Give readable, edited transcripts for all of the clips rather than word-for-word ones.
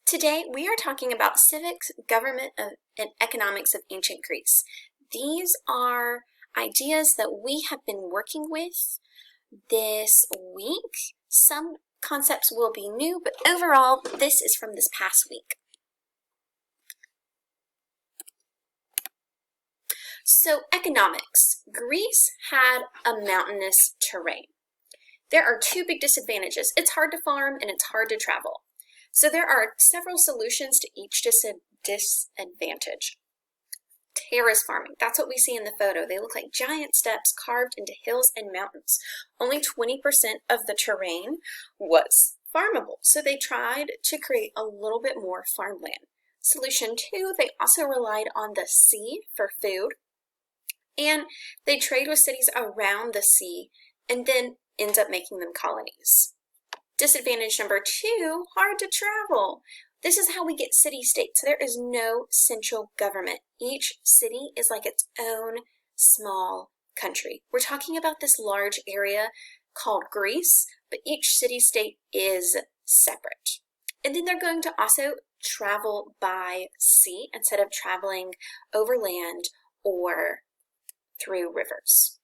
Today, we are talking about civics, government, and economics of ancient Greece. These are ideas that we have been working with this week. Some concepts will be new, but overall, this is from this past week. So, economics. Greece had a mountainous terrain. There are two big disadvantages. It's hard to farm and it's hard to travel. So there are several solutions to each disadvantage. Terrace farming, that's what we see in the photo. They look like giant steps carved into hills and mountains. Only 20% of the terrain was farmable, so they tried to create a little bit more farmland. Solution 2, they also relied on the sea for food, and they trade with cities around the sea and then ends up making them colonies. Disadvantage number 2, hard to travel. This is how we get city-states. There is no central government. Each city is like its own small country. We're talking about this large area called Greece, but each city-state is separate. And then they're going to also travel by sea instead of traveling over land or through rivers.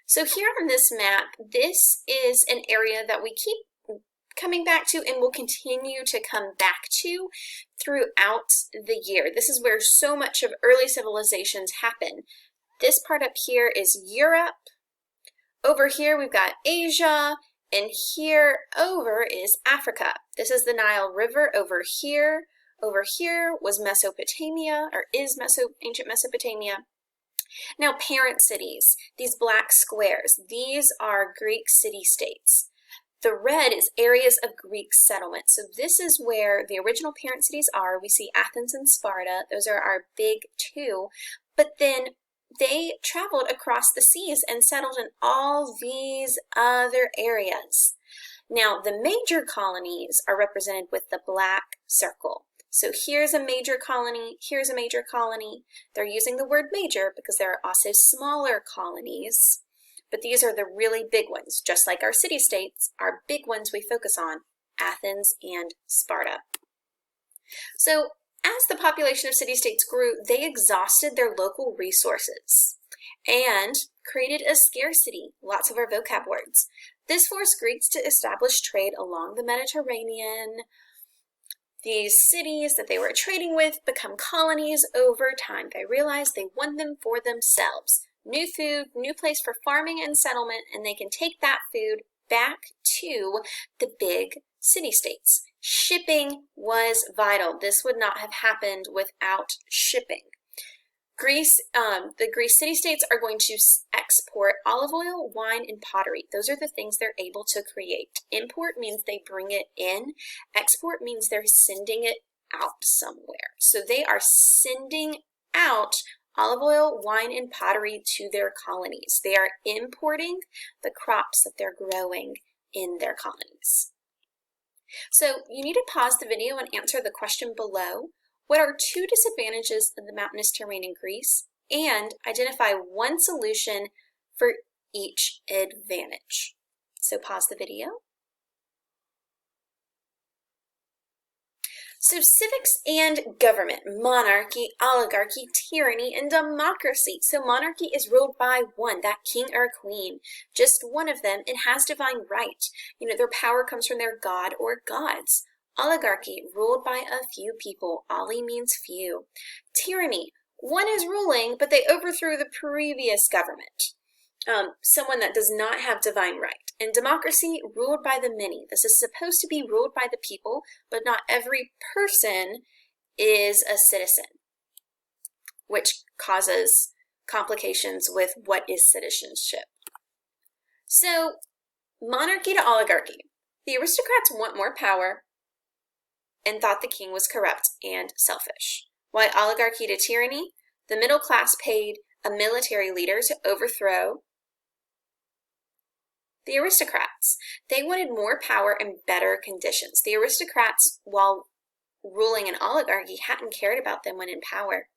So here on this map, this is an area that we keep coming back to and will continue to come back to throughout the year. This is where so much of early civilizations happen. This part up here is Europe. Over here we've got Asia, and here over is Africa. This is the Nile River over here. Over here was Mesopotamia, or is ancient Mesopotamia. Now, parent cities, these black squares, these are Greek city-states. The red is areas of Greek settlement. So this is where the original parent cities are. We see Athens and Sparta. Those are our big two. But then they traveled across the seas and settled in all these other areas. Now, the major colonies are represented with the black circle. So here's a major colony, here's a major colony. They're using the word major because there are also smaller colonies, but these are the really big ones. Just like our city-states, our big ones we focus on, Athens and Sparta. So as the population of city-states grew, they exhausted their local resources and created a scarcity, lots of our vocab words. This forced Greeks to establish trade along the Mediterranean. These cities that they were trading with become colonies over time. They realized they won them for themselves. New food, new place for farming and settlement, and they can take that food back to the big city-states. Shipping was vital. This would not have happened without shipping. The Greece city-states are going to export olive oil, wine, and pottery. Those are the things they're able to create. Import means they bring it in. Export means they're sending it out somewhere. So they are sending out olive oil, wine, and pottery to their colonies. They are importing the crops that they're growing in their colonies. So you need to pause the video and answer the question below. What are two disadvantages of the mountainous terrain in Greece? And identify one solution for each advantage. So pause the video. So civics and government, monarchy, oligarchy, tyranny, and democracy. So monarchy is ruled by one, that king or queen, just one of them, and has divine right. Their power comes from their god or gods. Oligarchy, ruled by a few people. Oli means few. Tyranny, one is ruling, but they overthrew the previous government. Someone that does not have divine right. And democracy, ruled by the many. This is supposed to be ruled by the people, but not every person is a citizen, which causes complications with what is citizenship. So, monarchy to oligarchy. The aristocrats want more power and thought the king was corrupt and selfish. While oligarchy to tyranny, the middle class paid a military leader to overthrow the aristocrats. They wanted more power and better conditions. The aristocrats, while ruling an oligarchy, hadn't cared about them when in power.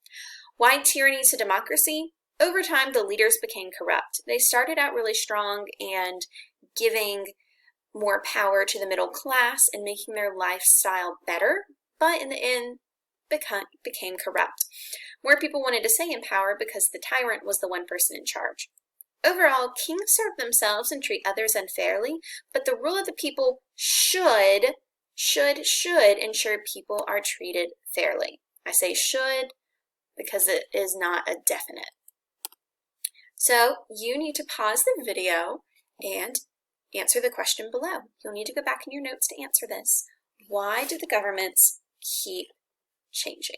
Why tyranny to democracy? Over time, the leaders became corrupt. They started out really strong and giving more power to the middle class and making their lifestyle better, but in the end became corrupt. More people wanted to stay in power because the tyrant was the one person in charge. Overall, kings serve themselves and treat others unfairly, but the rule of the people should ensure people are treated fairly. I say should because it is not a definite. So you need to pause the video and answer the question below. You'll need to go back in your notes to answer this. Why do the governments keep changing?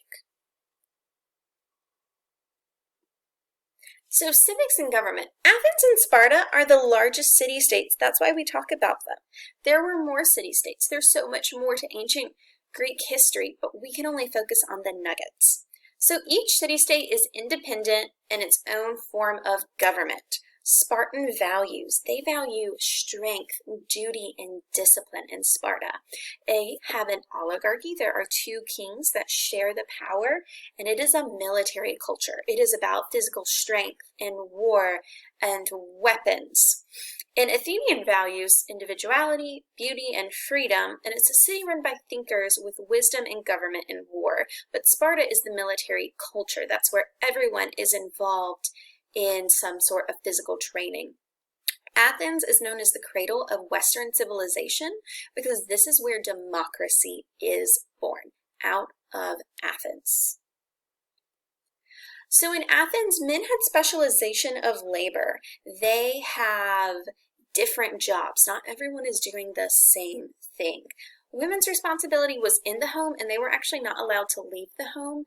So civics and government. Athens and Sparta are the largest city-states. That's why we talk about them. There were more city-states. There's so much more to ancient Greek history, but we can only focus on the nuggets. So each city-state is independent in its own form of government. Spartan values. They value strength, duty, and discipline in Sparta. They have an oligarchy. There are 2 kings that share the power, and it is a military culture. It is about physical strength and war and weapons. And Athenian values individuality, beauty, and freedom, and it's a city run by thinkers with wisdom in government and war. But Sparta is the military culture. That's where everyone is involved in some sort of physical training. Athens is known as the cradle of Western civilization because this is where democracy is born, out of Athens. So in Athens, men had specialization of labor. They have different jobs. Not everyone is doing the same thing. Women's responsibility was in the home, and they were actually not allowed to leave the home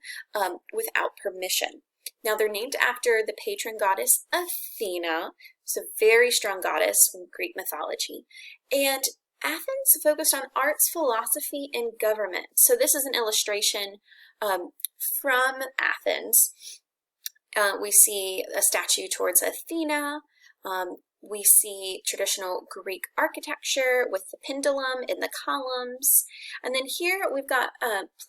without permission. Now, they're named after the patron goddess Athena. It's a very strong goddess from Greek mythology. And Athens focused on arts, philosophy, and government. So this is an illustration from Athens. We see a statue towards Athena. We see traditional Greek architecture with the pendulum in the columns. And then here we've got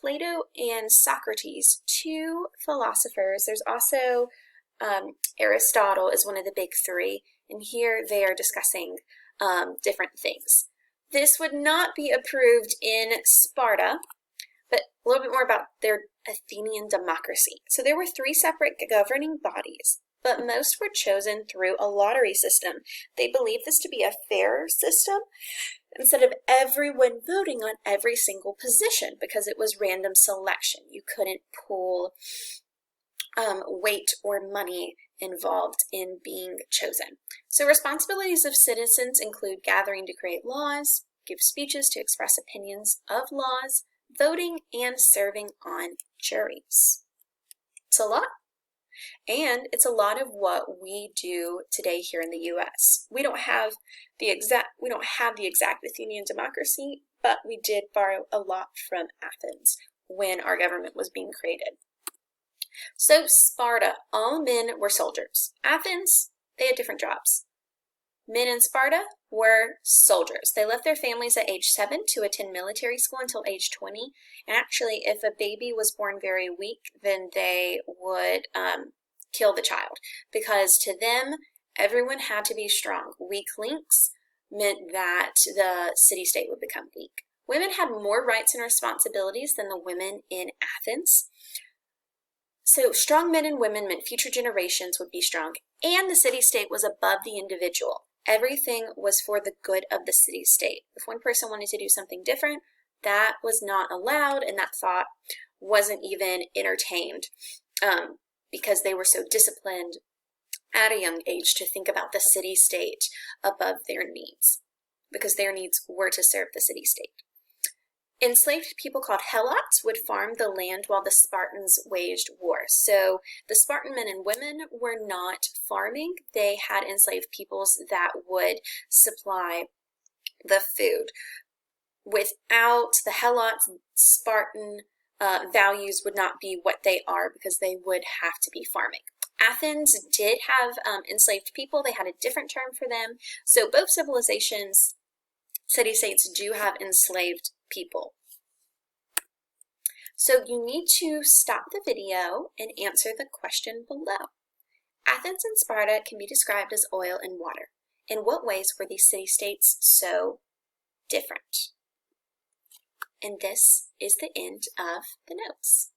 Plato and Socrates, 2 philosophers. There's also Aristotle is one of the big 3. And here they are discussing different things. This would not be approved in Sparta, but a little bit more about their Athenian democracy. So there were 3 separate governing bodies, but most were chosen through a lottery system. They believed this to be a fair system instead of everyone voting on every single position because it was random selection. You couldn't pool weight or money involved in being chosen. So responsibilities of citizens include gathering to create laws, give speeches to express opinions of laws, voting, and serving on juries. It's a lot. And it's a lot of what we do today here in the U.S. We don't have the exact Athenian democracy, but we did borrow a lot from Athens when our government was being created. So Sparta, all men were soldiers. Athens, they had different jobs. Men in Sparta were soldiers. They left their families at age 7 to attend military school until age 20. And actually, if a baby was born very weak, then they would kill the child. Because to them, everyone had to be strong. Weak links meant that the city-state would become weak. Women had more rights and responsibilities than the women in Athens. So strong men and women meant future generations would be strong, and the city-state was above the individual. Everything was for the good of the city-state. If one person wanted to do something different, that was not allowed, and that thought wasn't even entertained because they were so disciplined at a young age to think about the city-state above their needs, because their needs were to serve the city-state. Enslaved people called helots would farm the land while the Spartans waged war. So the Spartan men and women were not farming. They had enslaved peoples that would supply the food. Without the helots, Spartan values would not be what they are because they would have to be farming. Athens did have enslaved people. They had a different term for them. So both civilizations, city-states, do have enslaved people. So you need to stop the video and answer the question below. Athens and Sparta can be described as oil and water. In what ways were these city-states so different. And this is the end of the notes.